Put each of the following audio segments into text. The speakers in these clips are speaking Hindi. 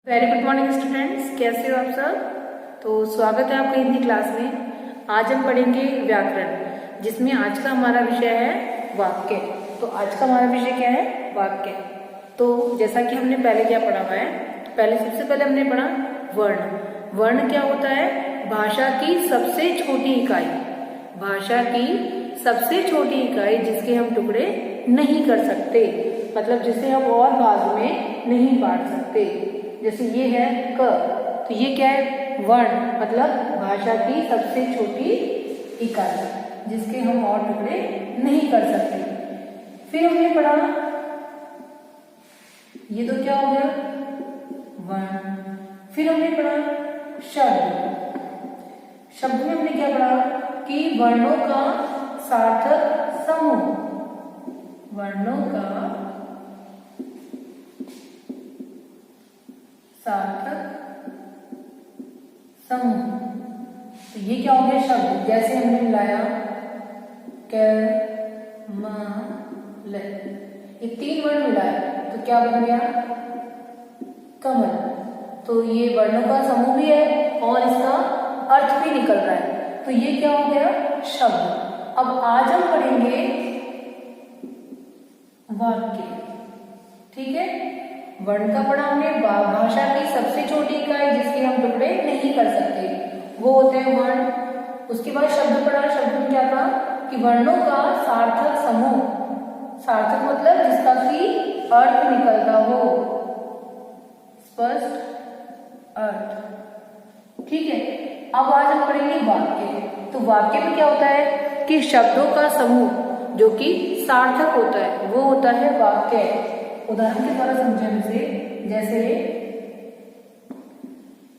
वेरी गुड मॉर्निंग स्टूडेंट्स, कैसे हो आप सब। तो स्वागत है आपका हिंदी क्लास में। आज हम पढ़ेंगे व्याकरण, जिसमें आज का हमारा विषय है वाक्य। तो आज का हमारा विषय क्या है? वाक्य। तो जैसा कि हमने पहले क्या पढ़ा हुआ है, सबसे पहले हमने पढ़ा वर्ण। वर्ण क्या होता है? भाषा की सबसे छोटी इकाई। भाषा की सबसे छोटी इकाई जिसके हम टुकड़े नहीं कर सकते, मतलब जिसे हम और भाग में नहीं बांट सकते। जैसे ये है क, तो ये क्या है? वर्ण, मतलब भाषा की सबसे छोटी इकाई जिसके हम और टुकड़े नहीं कर सकते। फिर हमने पढ़ा, ये तो क्या हो गया? वर्ण। फिर हमने पढ़ा शब्द। शब्द में हमने क्या पढ़ा कि वर्णों का सार्थक समूह। वर्णों का सार्थक समूह। तो ये क्या हो गया? शब्द। जैसे हमने मिलाया क, म, ल, ये तीन वर्ण मिलाया तो क्या बन गया? कमल। तो ये वर्णों का समूह भी है और इसका अर्थ भी निकल रहा है, तो ये क्या हो गया? शब्द। अब आज हम पढ़ेंगे वाक्य। ठीक है, वर्ण का पढ़ा हमने। भाषा की सबसे छोटी इकाई जिसके हम टुकड़े नहीं कर सकते, वो होते हैं वर्ण। उसके बाद शब्द पढ़ा। शब्द में क्या था कि वर्णों का सार्थक समूह। सार्थक मतलब जिसका कि अर्थ निकलता हो, स्पष्ट अर्थ। ठीक है, अब आज हम पढ़ेंगे वाक्य। तो वाक्य में क्या होता है कि शब्दों का समूह जो कि सार्थक होता है वो होता है वाक्य। उदाहरण के द्वारा समझे इसे, जैसे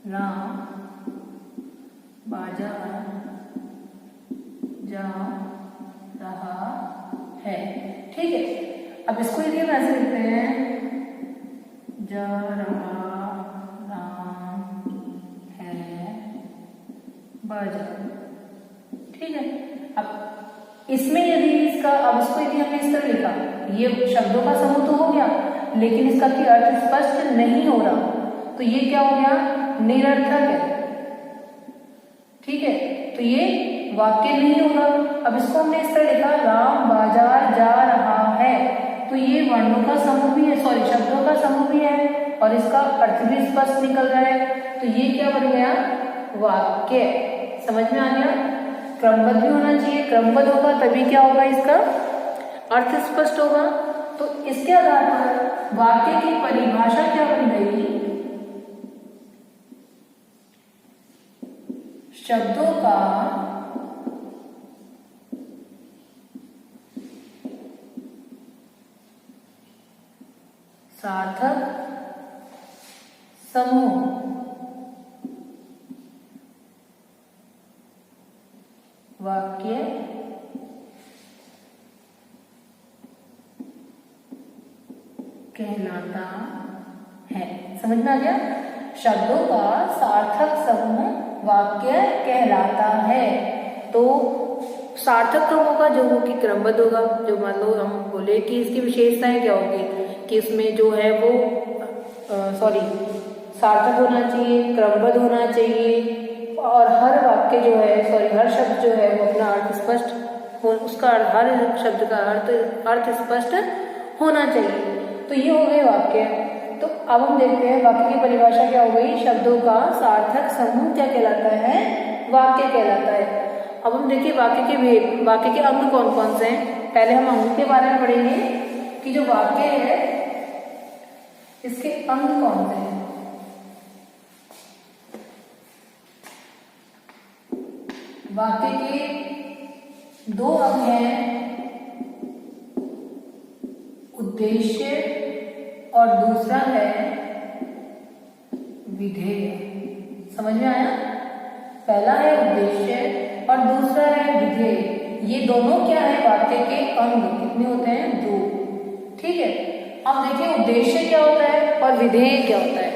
राम बाजार जा रहा है। ठीक है, अब इसको यदि हम ऐसे लिखते हैं, जा रहा राम है बाजार। ठीक है, अब इसमें यदि इसका, अब इसको यदि हमने इस तरह लिखा, ये शब्दों का समूह तो हो गया, लेकिन इसका कि अर्थ स्पष्ट नहीं हो रहा, तो ये क्या हो गया? निरर्थक है। ठीक है, तो ये वाक्य नहीं होगा। अब इसको हमने इस तरह लिखा, राम बाजार जा रहा है, तो ये वर्णों का समूह भी है, सॉरी शब्दों का समूह भी है और इसका अर्थ भी स्पष्ट निकल रहा है, तो ये क्या बन गया? वाक्य। समझ में आ गया? क्रमबद्ध भी होना चाहिए। क्रमबद्ध होगा तभी क्या होगा? इसका अर्थ स्पष्ट होगा। तो इसके आधार पर वाक्य की परिभाषा क्या बन गई? शब्दों का सार्थक समूह। वाक्य कहलाता है। समझ में आ गया? शब्दों का सार्थक समूह वाक्य कहलाता है। तो सार्थक कब होगा? जो वो कि क्रमबद्ध होगा। जो मान लो हम बोले कि इसकी विशेषताएं क्या होगी कि इसमें जो है वो सार्थक होना चाहिए, क्रमबद्ध होना चाहिए और हर वाक्य जो है हर शब्द जो है वो अपना अर्थ स्पष्ट हो, उसका हर शब्द का अर्थ स्पष्ट होना चाहिए। तो ये हो गए वाक्य। तो अब हम देखते हैं वाक्य की परिभाषा क्या हो गई? शब्दों का सार्थक समूह क्या कहलाता है? वाक्य कहलाता है। अब हम देखिए वाक्य के भेद, वाक्य के अंग कौन कौन से हैं। पहले हम अंग के बारे में पढ़ेंगे कि जो वाक्य है इसके अंग कौन से हैं। वाक्य के दो अंग हैं, उद्देश्य और दूसरा है विधेय। समझ में आया? पहला है उद्देश्य और दूसरा है विधेय। ये दोनों क्या है? वाक्य के अंग। कितने होते हैं? 2। ठीक है, अब देखिए उद्देश्य क्या होता है और विधेय क्या होता है।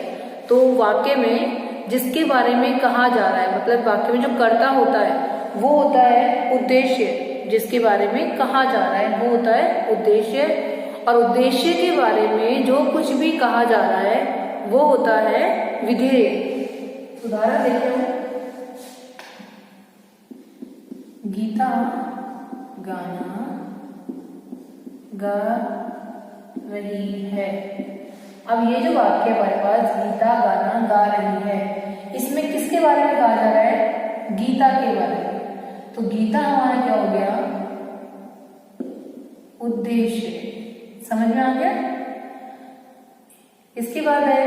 तो वाक्य में जिसके बारे में कहा जा रहा है, मतलब वाक्य में जो कर्ता होता है वो होता है उद्देश्य। जिसके बारे में कहा जा रहा है वो होता है उद्देश्य। और उद्देश्य के बारे में जो कुछ भी कहा जा रहा है वो होता है विधेय। उदाहरण देखते हैं। गीता गाना गा रही है। अब ये जो वाक्य हमारे पास गीता गाना गा रही है, इसमें किसके बारे में कहा जा रहा है? गीता के बारे में। तो गीता हमारा क्या हो गया? उद्देश्य। समझ में आ गया? इसके बाद है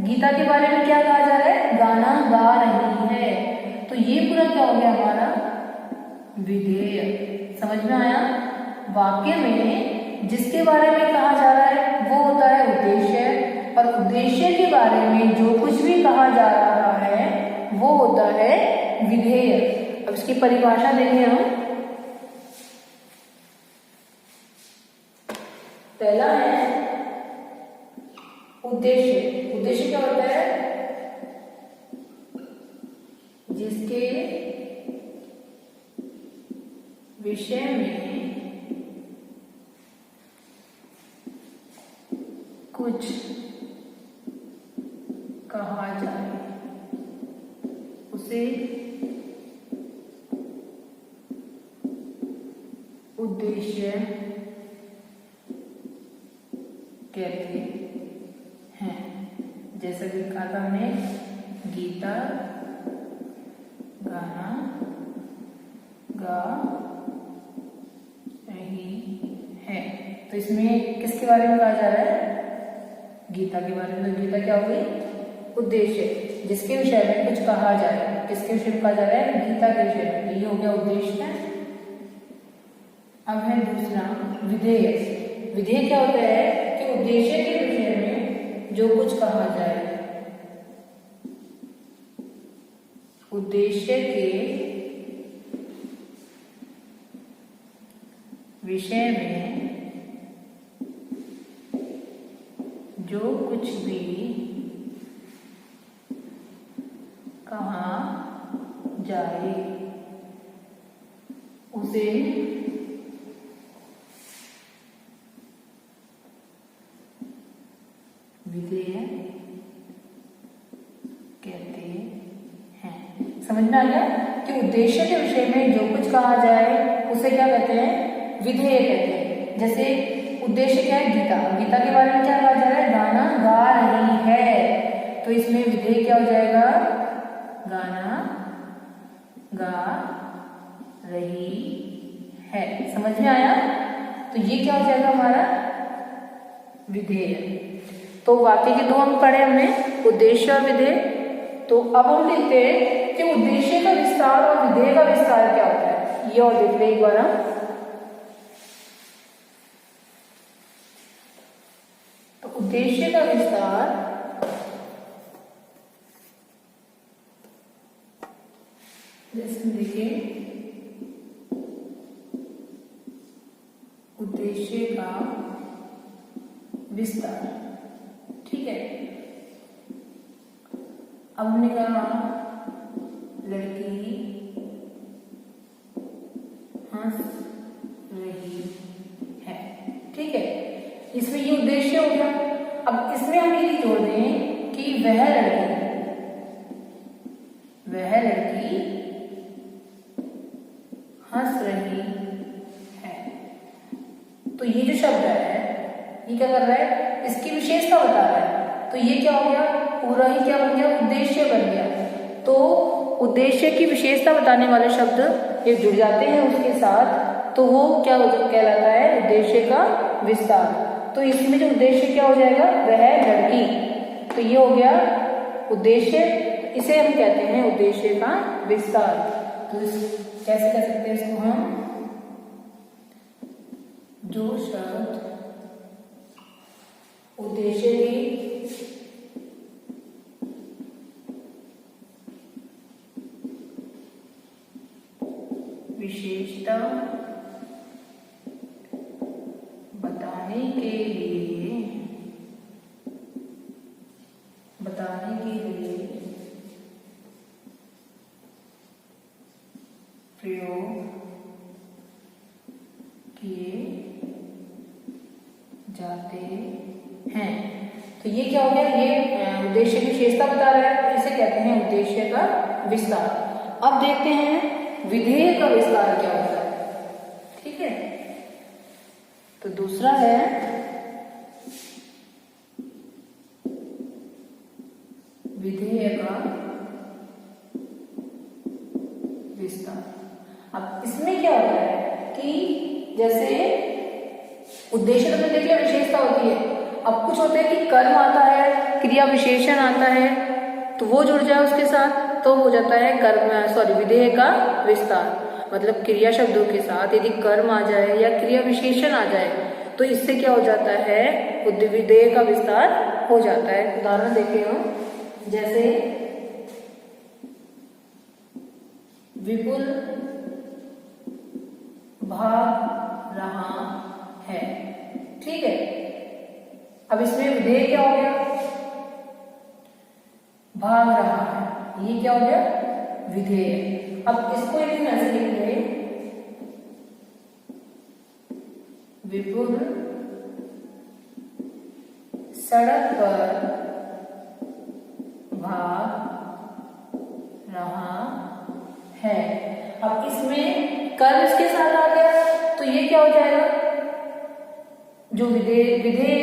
गीता के बारे में क्या कहा जा रहा है? गाना गा रही है। तो ये पूरा क्या हो गया हमारा? विधेय। समझ में आया? वाक्य में जिसके बारे में कहा जा रहा है वो होता है उद्देश्य, और उद्देश्य के बारे में जो कुछ भी कहा जा रहा है वो होता है विधेय। अब इसकी परिभाषा देखें हम। पहला है उद्देश्य। उद्देश्य क्या होता है? जिसके विषय में कुछ कहा जाए उसे उद्देश्य कहते हैं। जैसा कि कहा था हमने, गीता गाना गा रही है। तो इसमें किसके बारे में कहा जा रहा है? गीता के बारे में। तो गीता क्या हो गई? उद्देश्य। जिसके विषय में कुछ कहा जाए, किसके विषय में कहा जा रहा है? गीता के विषय में। ये हो गया उद्देश्य। अब है दूसरा विधेय। विधेय क्या होता है? कि उद्देश्य के विषय में जो कुछ कहा जाए, उद्देश्य के विषय में जो कुछ भी कहा जाए उसे विधेय कहते हैं। समझ में आ गया कि उद्देश्य के विषय में जो कुछ कहा जाए उसे क्या कहते हैं? विधेय कहते हैं। जैसे उद्देश्य क्या है? गीता। गीता के बारे में क्या कहा जा रहा है? गाना गा रही है। तो इसमें विधेय क्या हो जाएगा? गाना गा रही है। समझ में आया? तो ये क्या हो जाएगा हमारा? विधेय। तो वाक्य के दो अंग पढ़े हमने, उद्देश्य और विधेय। तो अब हम देखते हैं कि उद्देश्य का विस्तार और विधेय का विस्तार क्या होता है। ये और देखते हैं एक बार हम। तो उद्देश्य का विस्तार जैसे देखिए, उद्देश्य का विस्तार। ठीक है। अब हमने कहा लड़की हंस रही है। ठीक है, इसमें ये उद्देश्य हो गया। अब इसमें हम ये जोड़ दें कि वह लड़की हंस रही है। तो ये जो शब्द है ये क्या कर रहा है? इसकी विशेषता बता रहा है। तो ये क्या हो गया? पूरा ही क्या बन गया? उद्देश्य बन गया। तो उद्देश्य की विशेषता बताने वाले शब्द ये जुड़ जाते हैं उसके साथ, तो वो क्या कहलाता है? उद्देश्य का विस्तार। तो इसमें जो उद्देश्य क्या हो जाएगा? वह लड़की। तो ये हो गया उद्देश्य। इसे हम कहते हैं उद्देश्य का विस्तार। तो कैसे कह सकते हैं इसको हम? जो शब्द उद्देश्य की विशेषता बताने के लिए प्रयोग किए जाते हैं। तो ये क्या हो गया, ये उद्देश्य की विशेषता बता रहा है, तो इसे कहते हैं उद्देश्य का विस्तार। अब देखते हैं विधेय का विस्तार क्या होता है। ठीक है, तो दूसरा है विधेय का विस्तार। अब इसमें क्या होता है कि जैसे उद्देश्य तो देख लिया, विशेषता होती है। अब कुछ होता है कि कर्म आता है, क्रिया विशेषण आता है, तो वो जुड़ जाए उसके साथ तो हो जाता है विधेय का विस्तार। मतलब क्रिया शब्दों के साथ यदि कर्म आ जाए या क्रिया विशेषण आ जाए तो इससे क्या हो जाता है, विधेय का विस्तार हो जाता है। उदाहरण देखे हो, जैसे विपुल भाग रहा है। ठीक है, अब इसमें विधेय क्या हो गया, भाग रहा है, ये क्या हो गया, विधेय। अब इसको एक ऐसे लिखेंगे, विपुल सड़क पर भाग रहा है। अब इसमें कर्म इसके साथ आ गया तो ये क्या हो जाएगा, जो विधेय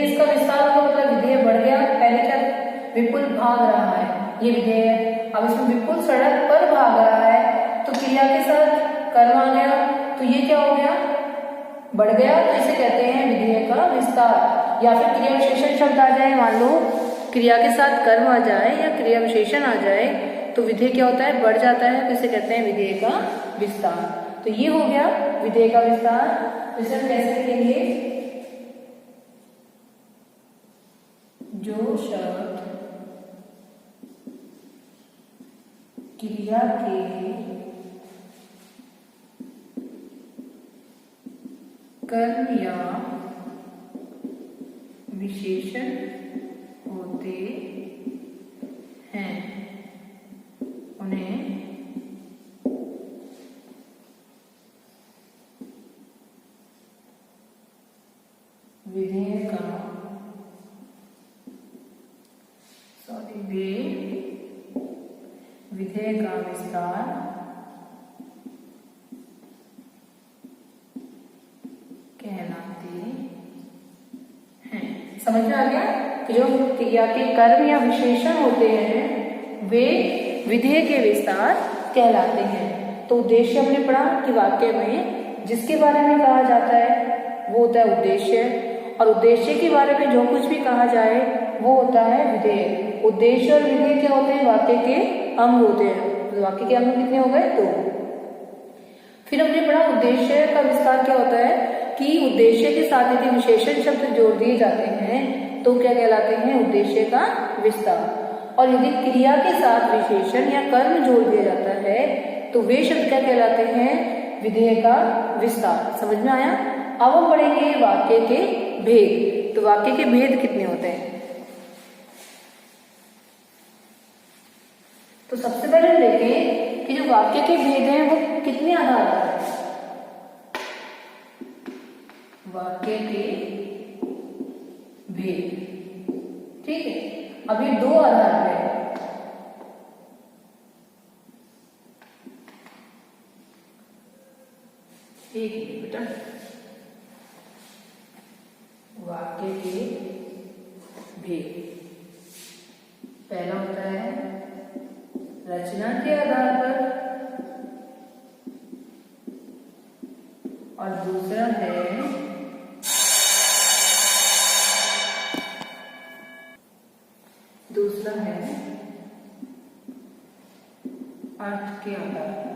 इसका विस्तार होगा, मतलब विधेय बढ़ गया। पहले क्या, विपुल भाग रहा है, ये विधेय है। अब इसमें विपुल सड़क पर भाग रहा है, तो क्रिया के साथ कर्म आ गया, तो ये क्या हो गया, बढ़ गया। तो इसे कहते हैं विधेय का विस्तार। या फिर क्रिया विशेषण शब्द आ जाए, मान लो क्रिया के साथ कर्म आ जाए या क्रिया विशेषण आ जाए तो विधेय क्या होता है, बढ़ जाता है, तो इसे कहते हैं विधेय का विस्तार। तो ये हो गया विधेय का विस्तार। तो इसे हम कैसे लिखेंगे, जो शब्द क्रिया के कर्म या विशेषण होते हैं उन्हें विधेय का विधेय का विस्तार कहलाते हैं। समझ में आ गया कि जो क्रिया के कर्म या विशेषण होते हैं वे विधेय के विस्तार कहलाते हैं। तो उद्देश्य हमने पढ़ा कि वाक्य में जिसके बारे में कहा जाता है वो होता है उद्देश्य, और उद्देश्य के बारे में जो कुछ भी कहा जाए वो होता है विधेय। उद्देश्य और विधेय क्या होते हैं, वाक्य के अंग होते हैं। तो वाक्य के अंग कितने हो गए, दो। फिर हमने पढ़ा उद्देश्य का विस्तार क्या होता है कि उद्देश्य के साथ यदि विशेषण शब्द जोड़ दिए जाते हैं तो क्या कहलाते हैं, उद्देश्य का विस्तार। और यदि क्रिया के साथ विशेषण या कर्म जोड़ दिया जाता है तो वे शब्द क्या कहलाते हैं, विधेय का विस्तार। समझ में आया। अब हम पढ़ेंगे वाक्य के भेद। तो वाक्य के भेद कितने होते हैं, तो सबसे पहले हम देखें कि जो वाक्य के भेद हैं वो कितने आधार पर है। वाक्य के भेद, ठीक है, अभी दो आधार पे है। एक मिनट बेटा, वाक्य के भेद पहला होता है रचना के आधार पर, और दूसरा है अर्थ के आधार पर।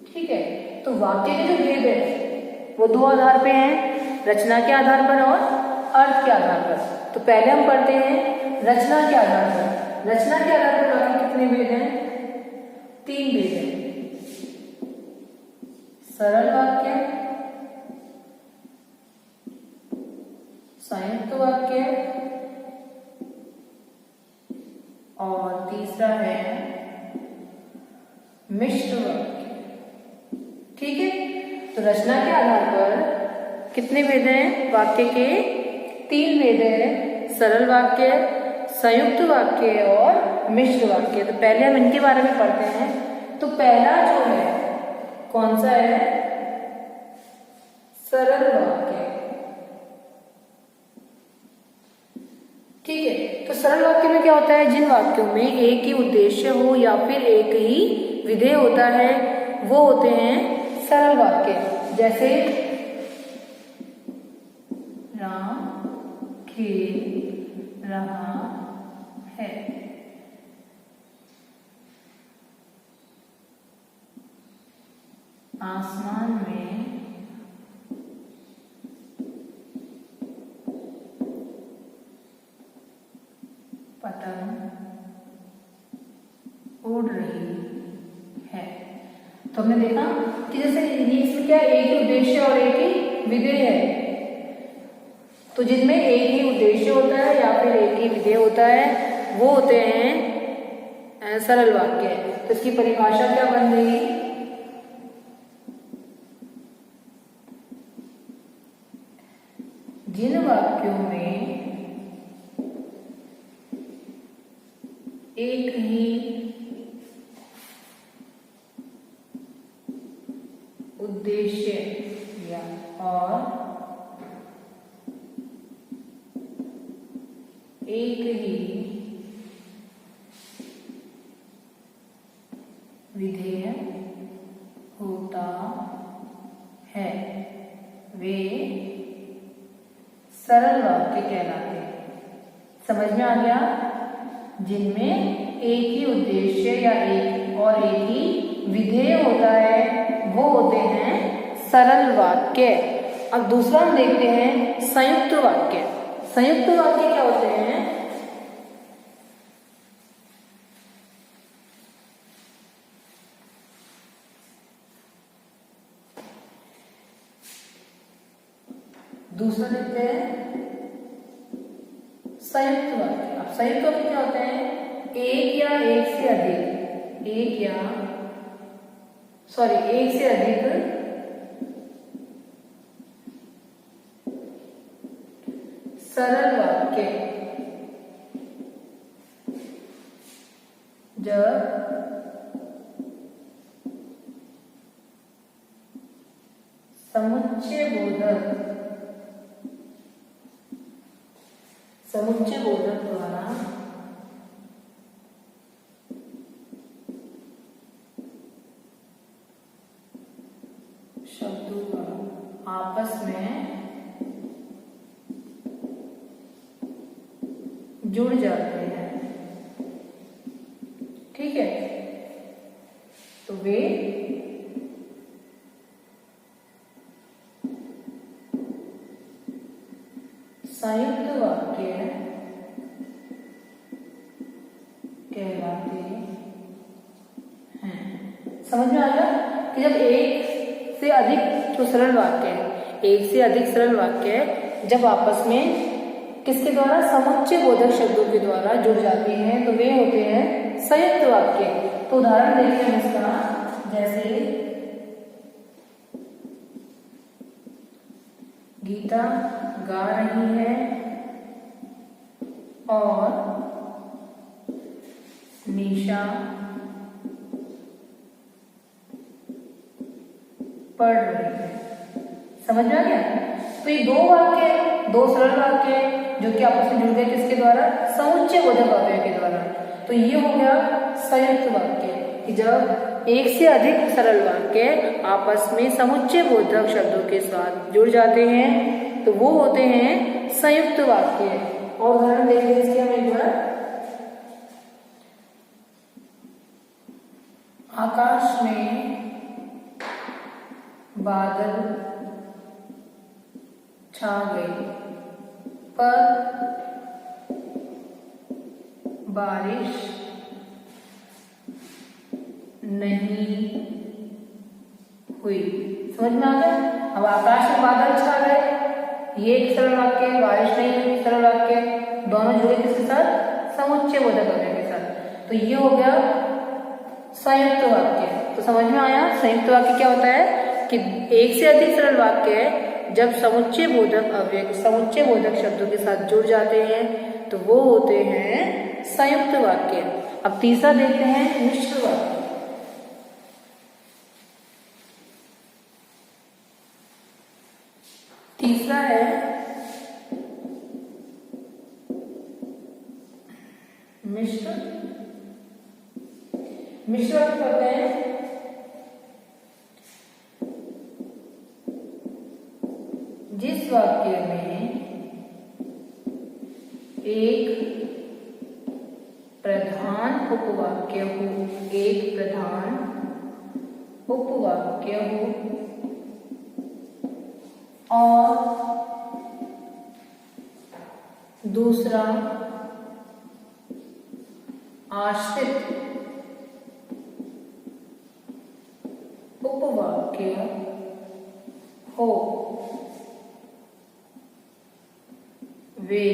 ठीक है, तो वाक्य के जो भेद है वो दो आधार पे हैं, रचना के आधार पर और अर्थ के आधार पर। तो पहले हम पढ़ते हैं रचना के आधार पर। रचना के आधार पर वाक्य कितने भेद हैं, तीन भेद हैं। सरल वाक्य, संयुक्त वाक्य, और तीसरा है मिश्र वाक्य। ठीक है, तो रचना के आधार पर कितने भेद हैं वाक्य के? 3 भेद हैं, सरल वाक्य, संयुक्त वाक्य और मिश्र वाक्य। तो पहले हम इनके बारे में पढ़ते हैं। तो पहला जो है कौन सा है? सरल वाक्य। ठीक है, तो सरल वाक्य में क्या होता है? जिन वाक्यों में एक ही उद्देश्य हो या फिर एक ही विधेय होता है वो होते हैं सरल वाक्य। जैसे राम खेल रहा है, आसमान में पतंग उड़ रही है। तो हमने देखा कि जैसे ये इसमें क्या, एक ही उद्देश्य और एक ही विधेय है। तो जिनमें एक ही उद्देश्य होता है या फिर एक ही विधेय होता है वो होते हैं सरल वाक्य। तो इसकी परिभाषा क्या बन गई? जिन वाक्यों में एक ही उद्देश्य या और एक ही विधेय होता है वे सरल वाक्य कहलाते हैं। समझ में आ गया? जिनमें एक ही उद्देश्य या एक ही विधेय होता है वो होते हैं सरल वाक्य। अब दूसरा हम देखते हैं संयुक्त वाक्य। संयुक्त वाक्य क्या होते हैं? दूसरा देखते हैं संयुक्त वाक्य। अब संयुक्त वाक्य क्या होते हैं? एक या एक से अधिक, एक से अधिक सरल वाक्य जब समुच्चय बोधक द्वारा शब्दों का आपस में जुड़ जाते हैं। ठीक है, तो वे संयुक्त वाक्य कहलाते हैं। समझ में आया कि जब एक से अधिक जो सरल वाक्य है, एक से अधिक सरल वाक्य जब आपस में किसके द्वारा? समुच्चय बोधक शब्दों के द्वारा जुड़ जाती हैं तो वे होते हैं संयुक्त वाक्य। तो उदाहरण देखते हैं इसका। जैसे गीता गा रही है और निशा पढ़ रही है। समझ में आ गया? तो ये दो वाक्य, दो सरल वाक्य जो कि आपस में जुड़ गए किसके द्वारा? समुच्चय बोधक वाक्य के द्वारा। तो ये हो गया संयुक्त वाक्य कि जब एक से अधिक सरल वाक्य आपस में समुच्चय बोधक शब्दों के साथ जुड़ जाते हैं तो वो होते हैं संयुक्त वाक्य। और उदाहरण देखेंगे इसके हम एक बार। आकाश में बादल छा गई पर बारिश नहीं हुई। समझ में आ गया? अब आकाश में बादल छा गए, ये एक सरल वाक्य, बारिश नहीं हुई सरल वाक्य, दोनों जुड़े किसके साथ? समुच्चय बोधक वाक्य के साथ। तो ये हो गया संयुक्त वाक्य। तो समझ में आया संयुक्त वाक्य क्या होता है कि एक से अधिक सरल वाक्य जब समुच्चय बोधक अव्यय समुच्चय बोधक शब्दों के साथ जुड़ जाते हैं तो वो होते हैं संयुक्त वाक्य। अब तीसरा देखते हैं मिश्र वाक्य। तीसरा है मिश्र वाक्य होते हैं जिस वाक्य में एक प्रधान उपवाक्य हो, एक प्रधान उपवाक्य हो और दूसरा आश्रित उपवाक्य हो, वे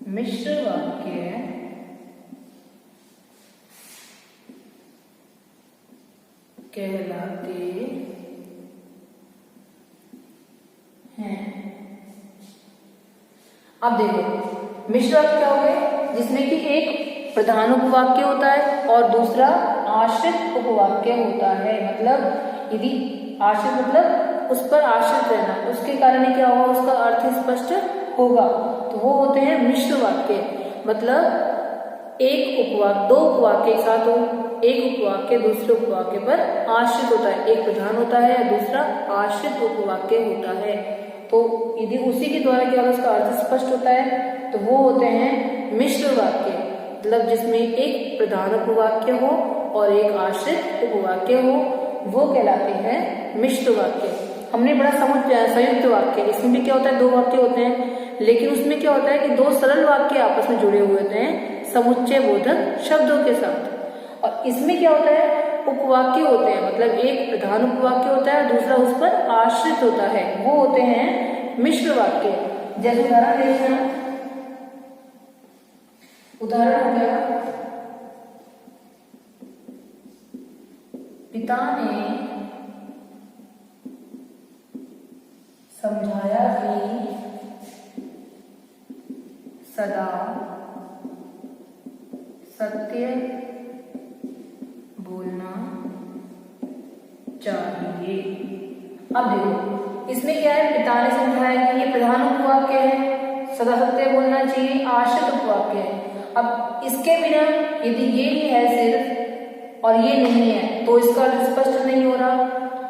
मिश्र वाक्य कहलाते हैं। अब देखो मिश्र वाक्य क्या हो गए, जिसमें कि एक प्रधान उपवाक्य होता है और दूसरा आश्रित उपवाक्य होता है। मतलब यदि आश्रित मतलब उस पर आश्रित रहना, उसके कारण क्या होगा, उसका अर्थ स्पष्ट होगा, तो वो होते हैं मिश्र वाक्य। मतलब एक उपवाक्य दो उपवाक्य एक साथ हो, एक उपवाक्य दूसरे उपवाक्य पर आश्रित होता है, एक प्रधान होता है या दूसरा आश्रित उपवाक्य होता है। तो यदि उसी के द्वारा क्या उसका अर्थ स्पष्ट होता है तो वो होते हैं मिश्र वाक्य। मतलब जिसमें एक प्रधान उपवाक्य हो और एक आश्रित उपवाक्य हो, वो कहलाते हैं मिश्र वाक्य। हमने बड़ा संयुक्त वाक्य, इसमें भी क्या होता है, दो वाक्य होते हैं, लेकिन उसमें क्या होता है कि दो सरल वाक्य आपस में जुड़े हुए होते हैं समुच्चय बोधक शब्दों के साथ। और इसमें क्या होता है, उपवाक्य होते हैं, मतलब एक प्रधान उपवाक्य होता है दूसरा उस पर आश्रित होता है, वो होते हैं मिश्र वाक्य। जैसे उदाहरण देखते हैं, उदाहरण हो गया, पिता ने समझाया कि सदा सत्य बोलना चाहिए। अब देखो इसमें क्या है, पिता ने समझाया कि ये प्रधान उपवाक्य है, सदा सत्य बोलना चाहिए आश्रित उपवाक्य है। अब इसके बिना यदि ये ही है सिर्फ और ये नहीं है तो इसका अर्थ स्पष्ट नहीं हो रहा,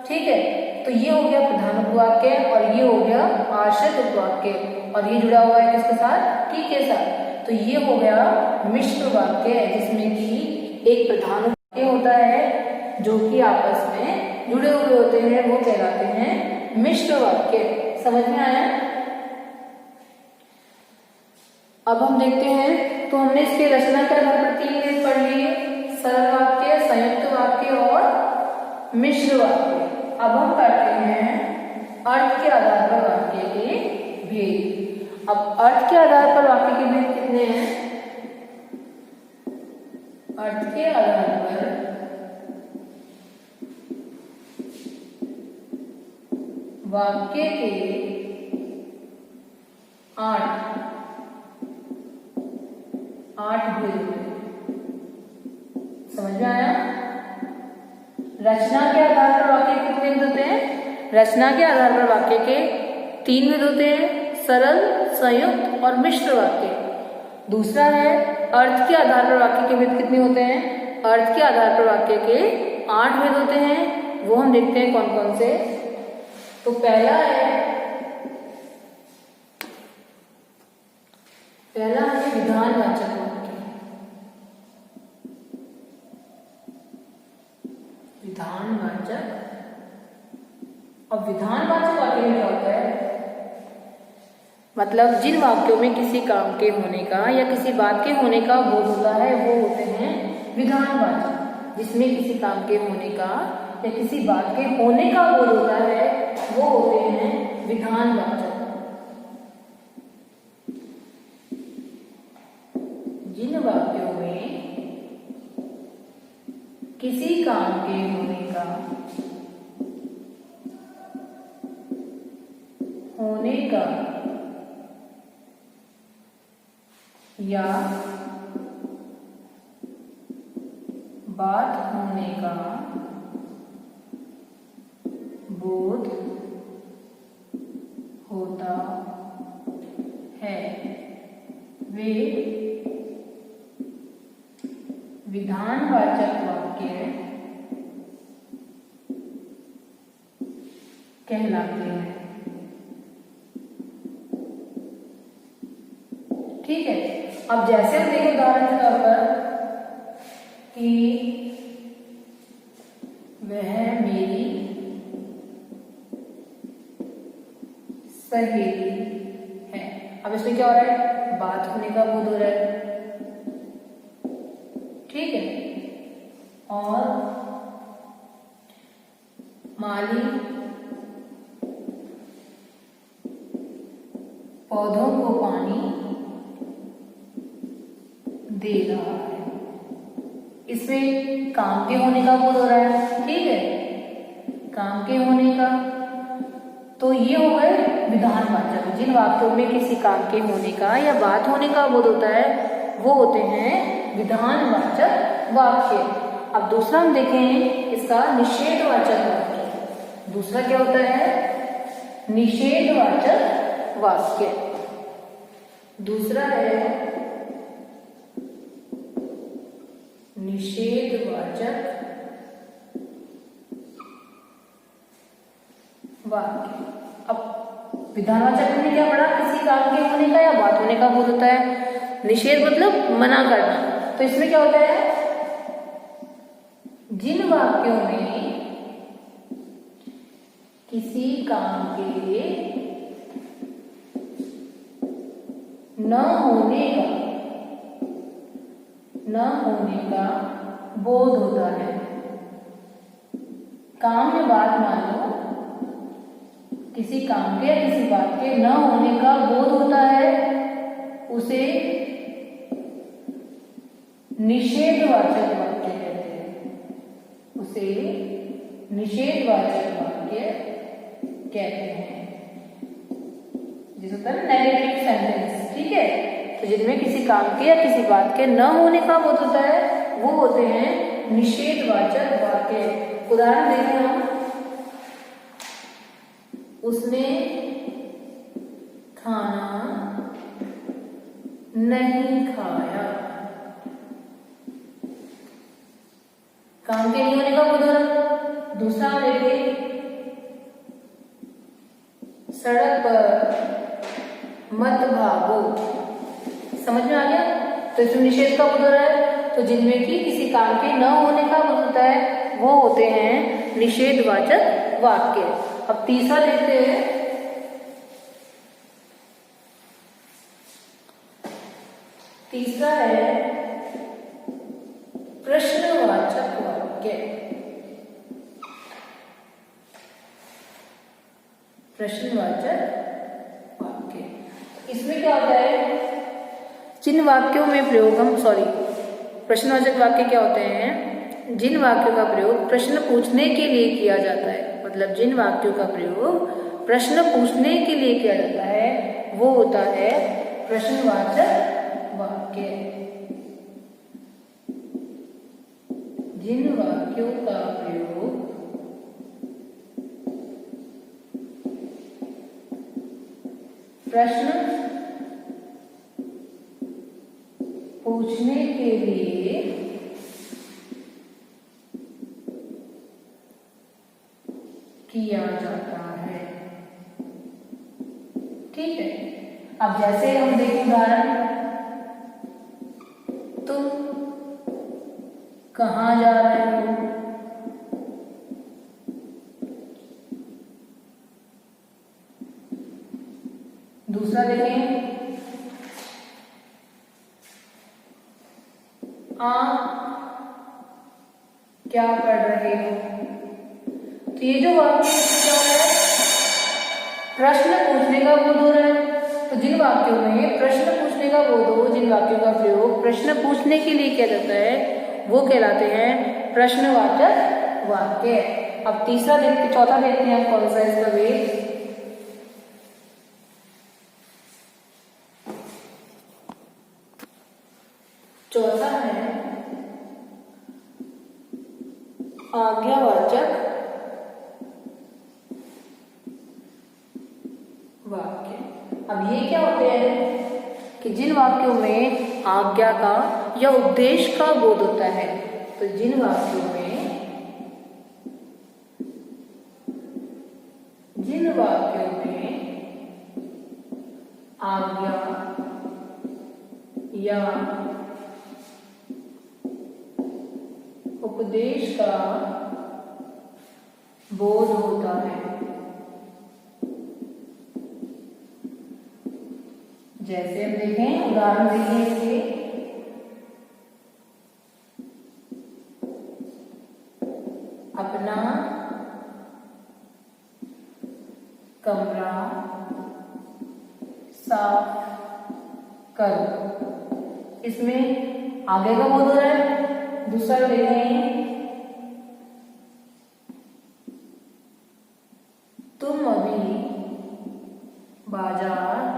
ठीक है। तो ये हो गया प्रधान उपवाक्य और ये हो गया आश्रित उपवाक्य, और ये जुड़ा हुआ है किसके साथ, टी के साथ। तो ये हो गया मिश्र वाक्य, जिसमें कि एक प्रधान वाक्य होता है जो कि आपस में जुड़े हुए होते हैं, वो कहलाते हैं मिश्र वाक्य। समझ में आया? अब हम देखते हैं, तो हमने इसके रचना के आधार पर 3 दिन पढ़ लिए, सरल वाक्य, संयुक्त वाक्य और मिश्र वाक्य। अब हम करते हैं अर्थ के आधार पर वाक्य के भेद। अब अर्थ के आधार पर वाक्य के भेद कितने हैं? अर्थ के आधार पर वाक्य के 8 भेद। समझ में आया? रचना के आधार पर वाक्य कितने भेद होते हैं? रचना के आधार पर वाक्य के 3 भेद होते हैं, सरल, संयुक्त और मिश्र वाक्य। दूसरा है अर्थ के आधार पर वाक्य के भेद कितने होते हैं? अर्थ के आधार पर वाक्य के 8 भेद होते हैं। वो हम देखते हैं कौन कौन से। तो पहला है विधानवाचक वाक्य। विधानवाचक, और विधानवाचक वाक्य में क्या होता है, मतलब जिन वाक्यों में किसी काम के होने का या किसी बात के होने का बोध होता है वो होते हैं विधानवाचक। जिसमें किसी काम के होने का या किसी बात के होने का बोध होता है वो होते हैं विधानवाचक। जिन वाक्यों में किसी काम के होने का का या बात होने का बोध होता है वे विधानवाचक वाक्य कहलाते हैं। ठीक है, अब जैसे हम देखें उदाहरण के तौर पर कि वह मेरी सहेली है। अब इसमें क्या हो रहा है, बात होने का बोध हो रहा है। ठीक है, और माली पौधों को पानी दे रहा है। इसमें काम के होने का बोध हो रहा है। ठीक है, काम के होने का, तो ये हो गए विधानवाचक। जिन वाक्यों में किसी काम के होने का या बात होने का बोध होता है वो होते हैं विधानवाचक वाक्य। अब दूसरा हम देखें इसका निषेधवाचक वाक्य। दूसरा क्या होता है, निषेधवाचक वाक्य। दूसरा है निषेधवाचक वाक्य। अब विधानवाचक में क्या पढ़ा, किसी काम के होने का या बात होने का बोध होता है। निषेध मतलब मना करना। तो इसमें क्या होता है, जिन वाक्यों में किसी काम के न होने का बोध होता है। काम में बात मान लो, किसी काम के या किसी बात के न होने का बोध होता है, उसे निषेधवाचक वाक्य कहते हैं। उसे निषेधवाचक वाक्य कहते हैं, जिसे होता है नेगेटिव सेंटेंस। ठीक है, तो जिनमें किसी काम के या किसी बात के न होने का बोध होता है वो होते हैं निषेधवाचक वाक्य। उदाहरण देखें हम, उसने खाना नहीं खाया। काम के नहीं होने का बोध हो रहा। दूसरा देखिए, सड़क पर मत भागो। समझ में आ गया, तो इसमें निषेध का बोध हो रहा है। तो जिनमें कि किसी काम के न होने का बोध होता है वो होते हैं निषेधवाचक वाक्य। अब तीसरा देखते हैं, तीसरा है प्रश्नवाचक वाक्य। प्रश्नवाचक वाक्य, इसमें क्या होता है, जिन वाक्यों में प्रयोग हम प्रश्नवाचक वाक्य क्या होते हैं, जिन वाक्यों का प्रयोग प्रश्न पूछने के लिए किया जाता है। मतलब जिन वाक्यों का प्रयोग प्रश्न पूछने के लिए किया जाता है वो होता है प्रश्नवाचक वाक्य। जिन वाक्यों का प्रयोग प्रश्न पूछने के लिए किया जाता है। ठीक है, अब जैसे हम देखें उदाहरण, तुम कहाँ जा रहे हो। दूसरा देखें, आप क्या पढ़ रहे हो। तो ये जो वाक्य है प्रश्न पूछने का बोध हो रहा है। तो जिन वाक्यों में प्रश्न पूछने का बोध हो, जिन वाक्यों का प्रयोग प्रश्न पूछने के लिए किया जाता है वो कहलाते हैं प्रश्नवाचक वाक्य। अब चौथा देखते हैं कौन सा इसका वे, चौथा है आज्ञावाचक वाक्य। अब ये क्या होते हैं कि जिन वाक्यों में आज्ञा का या उपदेश का बोध होता है, तो जिन वाक्यों में आज्ञा या उपदेश का बोध होता है, जैसे हम देखें, उदाहरण देखिए, अपना कमरा साफ करो। इसमें आगे का बोध हो रहा है। दूसरा देखें, तुम अभी बाजार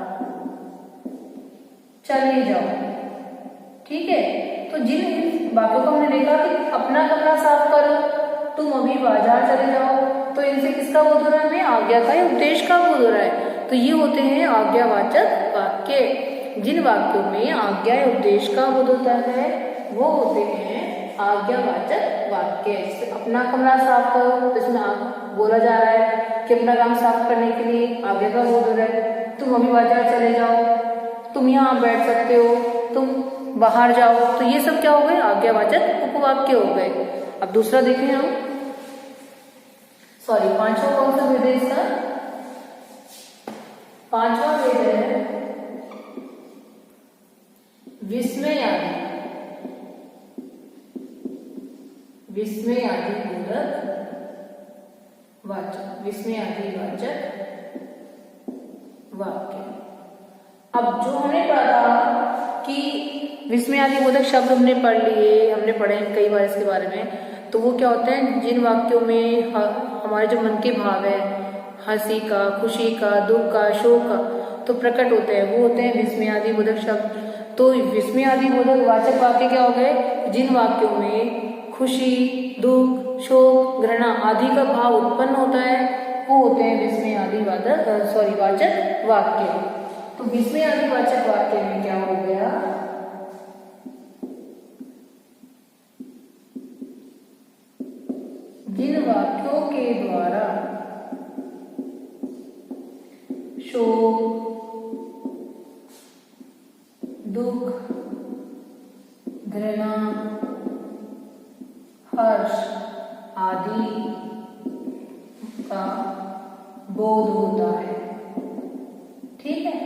चले जाओ। ठीक है, तो जिन बातों को हमने देखा कि अपना कमरा साफ करो, तुम अभी बाजार चले जाओ, तो इनसे किसका बोध हो रहा है? हमें आज्ञा का या उपदेश का बोध हो रहा है। तो ये होते हैं आज्ञावाचक वाक्य। जिन वाक्यों में आज्ञा या उपदेश का बोध होता है वो होते हैं आज्ञावाचक वाक्य। जैसे अपना कमरा साफ करो, तो इसमें बोला जा रहा है कि अपना काम साफ करने के लिए आज्ञा का बोध हो रहा है। तुम अभी बाजार चले जाओ, तुम यहाँ बैठ सकते हो, तुम बाहर जाओ, तो ये सब क्या हो गए? आज्ञावाचक उपवाक्य हो गए। अब दूसरा देखें हम, पांचवा कौन सा वेद है इसका? पांचवा वेद है विस्मयादि बोधक वाचक, विस्मयादि वाचक वाक्य। अब जो हमने पढ़ा कि विस्मयादि बोधक शब्द हमने पढ़ लिए, हमने पढ़े कई बार इसके बारे में। तो वो क्या होते हैं? जिन वाक्यों में हमारे जो मन के भाव है, हंसी का, खुशी का, दुख का, शोक का, तो प्रकट होते हैं, वो होते हैं विस्मयादि बोधक शब्द। तो विस्मयादि बोधक वाचक वाक्य क्या हो गए? जिन वाक्यों में खुशी, दुख, शोक, घृणा आदि का भाव उत्पन्न होता है, वो होते हैं विस्मयादि वाचक वाक्य। तो विस्मयादि वाचक वाक्य में क्या हो गया? जिन वाक्यों के द्वारा शोक, दुख, घृणा, हर्ष आदि का बोध होता है। ठीक है,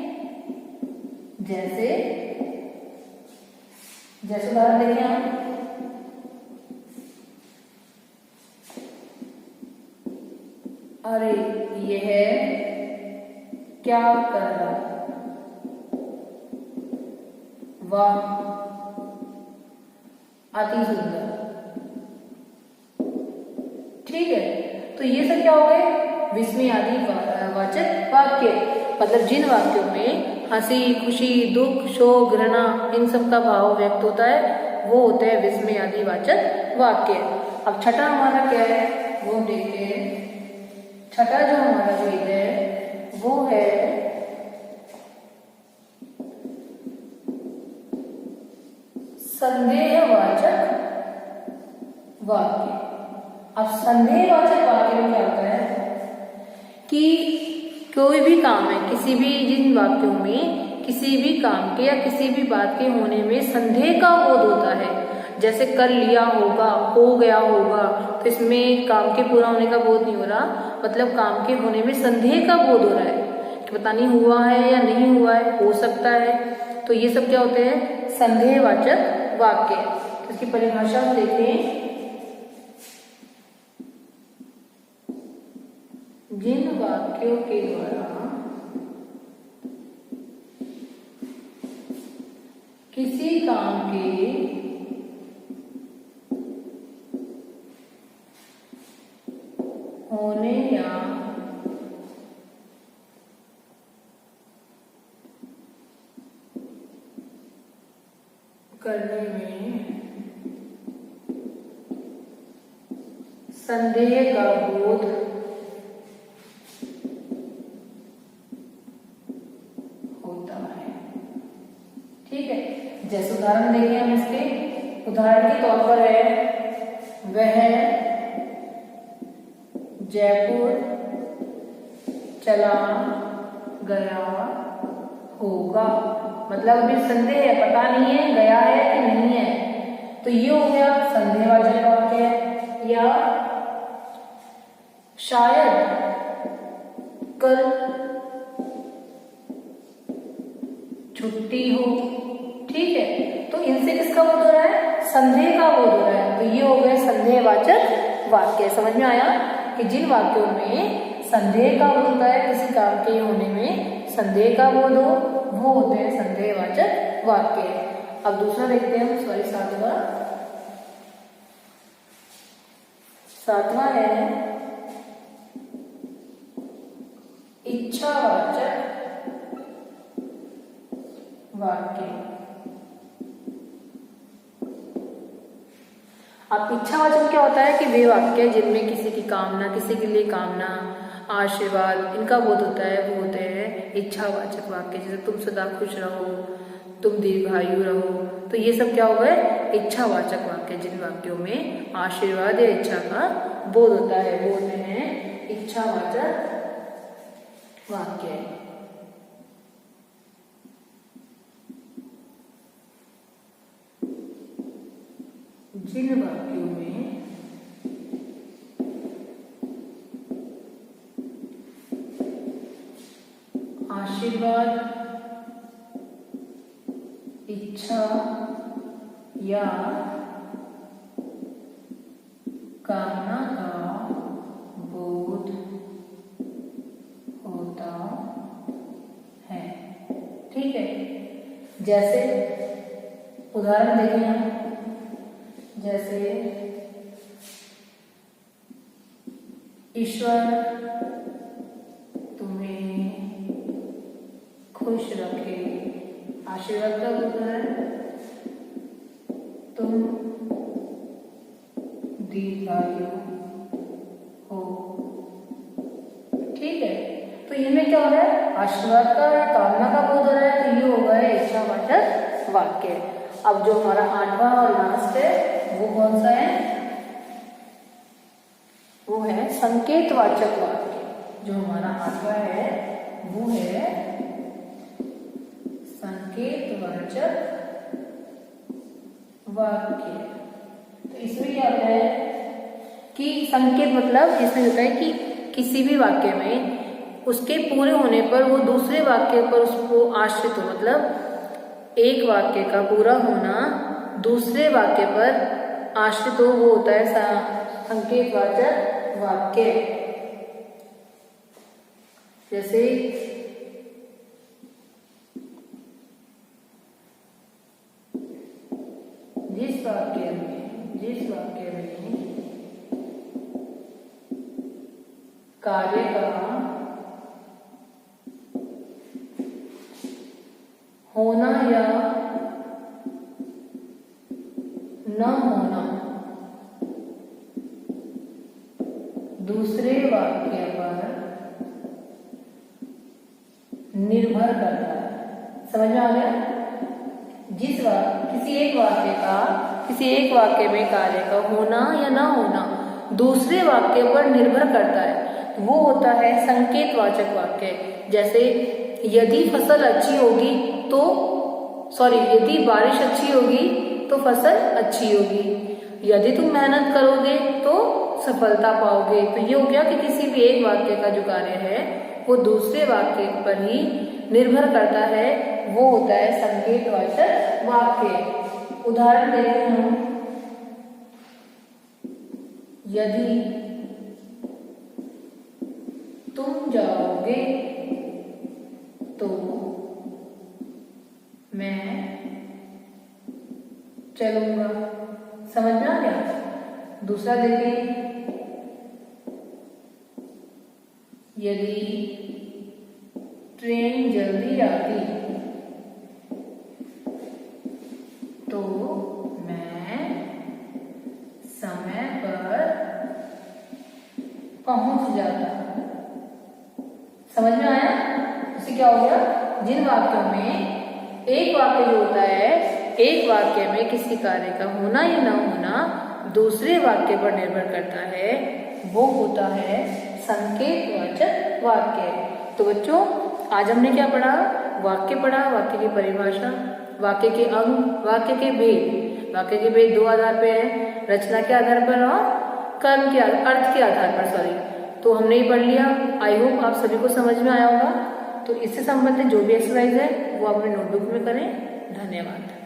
जैसे उदाहरण देखें हम, अरे यह क्या कर रहा है, वाह अति सुंदर। ठीक है, तो ये सब क्या हो गए? विस्मयादि वाचक वाक्य। मतलब जिन वाक्यों में हंसी, खुशी, दुख, शोक, घृणा इन सब का भाव व्यक्त होता है, वो होते हैं विस्मयादि वाचक वाक्य। अब छठा हमारा क्या है वो देखते हैं। छठा जो हमारा वेद है वो है संदेहवाचक वाक्य। अब संदेहवाचक वाक्य में क्या होता है कि कोई भी काम है, किसी भी जिन वाक्यों में किसी भी काम के या किसी भी बात के होने में संदेह का बोध होता है, जैसे कर लिया होगा, हो गया होगा, तो इसमें काम के पूरा होने का बोध नहीं हो रहा, मतलब काम के होने में संदेह का बोध हो रहा है कि पता नहीं हुआ है या नहीं हुआ है, हो सकता है। तो ये सब क्या होते हैं? संदेहवाचक वाक्य। तो इसकी परिभाषा हम देखें, जिन वाक्यों के द्वारा किसी काम के होने या करने में संदेह का बोध होता है। ठीक है, जैसे उदाहरण देखें हम इसके, उदाहरण के तौर पर है वह जयपुर चला गया होगा। मतलब अभी संदेह है, पता नहीं है गया है कि नहीं है, तो ये हो गया संदेहवाचक वाक्य। या शायद कल छुट्टी हो। ठीक है, तो इनसे किसका बोध हो रहा है? संदेह का बोध हो रहा है, तो ये हो गए संदेहवाचक वाक्य। समझ में आया कि जिन वाक्यों में संदेह का बोध होता है, किसी काम के होने में संदेह का बोध हो, वो होते हैं संदेहवाचक वाक्य। अब दूसरा देखते हैं, सॉरी सातवां है इच्छावाचक वाक्य। अब इच्छावाचक क्या होता है कि वे वाक्य जिनमें किसी की कामना, किसी के लिए कामना, आशीर्वाद, इनका बोध होता है, वो होते हैं इच्छावाचक वाक्य। जैसे तुम सदा खुश रहो, तुम दीर्घायु रहो, तो ये सब क्या हो गए? इच्छावाचक वाक्य। जिन वाक्यों में आशीर्वाद या इच्छा का बोध होता है वो होते हैं इच्छावाचक वाक्य। जिन वाक्यों में आशीर्वाद, इच्छा या कामना का बोध होता है। ठीक है, जैसे उदाहरण देखें हम, जैसे ईश्वर तुम्हें खुश रखे। आशीर्वाद का बोध है, तुम दीर्घायु हो। ठीक है, तो इनमें क्या हो रहा है? आशीर्वाद का या कामना का बोध हो रहा है, तो ये हो गया इच्छावाचक वाक्य। अब जो हमारा आठवां और लास्ट है वो कौन सा है? वो है संकेतवाचक वाक्य। जो हमारा आठवां है वो है संकेतवाचक वाक्य। तो इसमें क्या होता है कि संकेत मतलब इसमें होता है कि किसी भी वाक्य में उसके पूरे होने पर वो दूसरे वाक्य पर उसको आश्रित हो। मतलब एक वाक्य का पूरा होना दूसरे वाक्य पर आश्रित हो, वो होता है संकेतवाचक वाक्य। जैसे जिस वाक्य में कार्य का होना या न होना दूसरे वाक्य पर निर्भर करता है। समझ में आ गया? किसी एक वाक्य में कार्य का होना या ना होना दूसरे वाक्य पर निर्भर करता है, वो होता है संकेतवाचक वाक्य। जैसे यदि फसल अच्छी होगी तो यदि बारिश अच्छी होगी तो फसल अच्छी होगी, यदि तुम मेहनत करोगे तो सफलता पाओगे। तो ये हो गया कि किसी भी एक वाक्य का जो कार्य है वो दूसरे वाक्य पर ही निर्भर करता है, वो होता है संकेतवाचक वाक्य। उदाहरण देते हैं, यदि तुम जाओगे तो मैं चलूंगा। समझ में आ गया? दूसरा देखिए, यदि ट्रेन जल्दी आती तो क्या हो गया, जिन वाक्यों में एक वाक्य जो होता है, एक वाक्य में किसी कार्य का होना या न होना दूसरे वाक्य पर निर्भर करता है, वो होता है संकेतवाचक वाक्य। तो बच्चों आज हमने क्या पढ़ा, वाक्य पढ़ा, वाक्य की परिभाषा, वाक्य के अंग, वाक्य के भेद। वाक्य के भेद दो आधार पे है, रचना के आधार पर और कर्म के अर्थ के आधार पर, सॉरी। तो हमने ही पढ़ लिया। आई होप आप सभी को समझ में आया होगा। तो इससे संबंधित जो भी एक्सरसाइज है वो आप अपने नोटबुक में करें। धन्यवाद।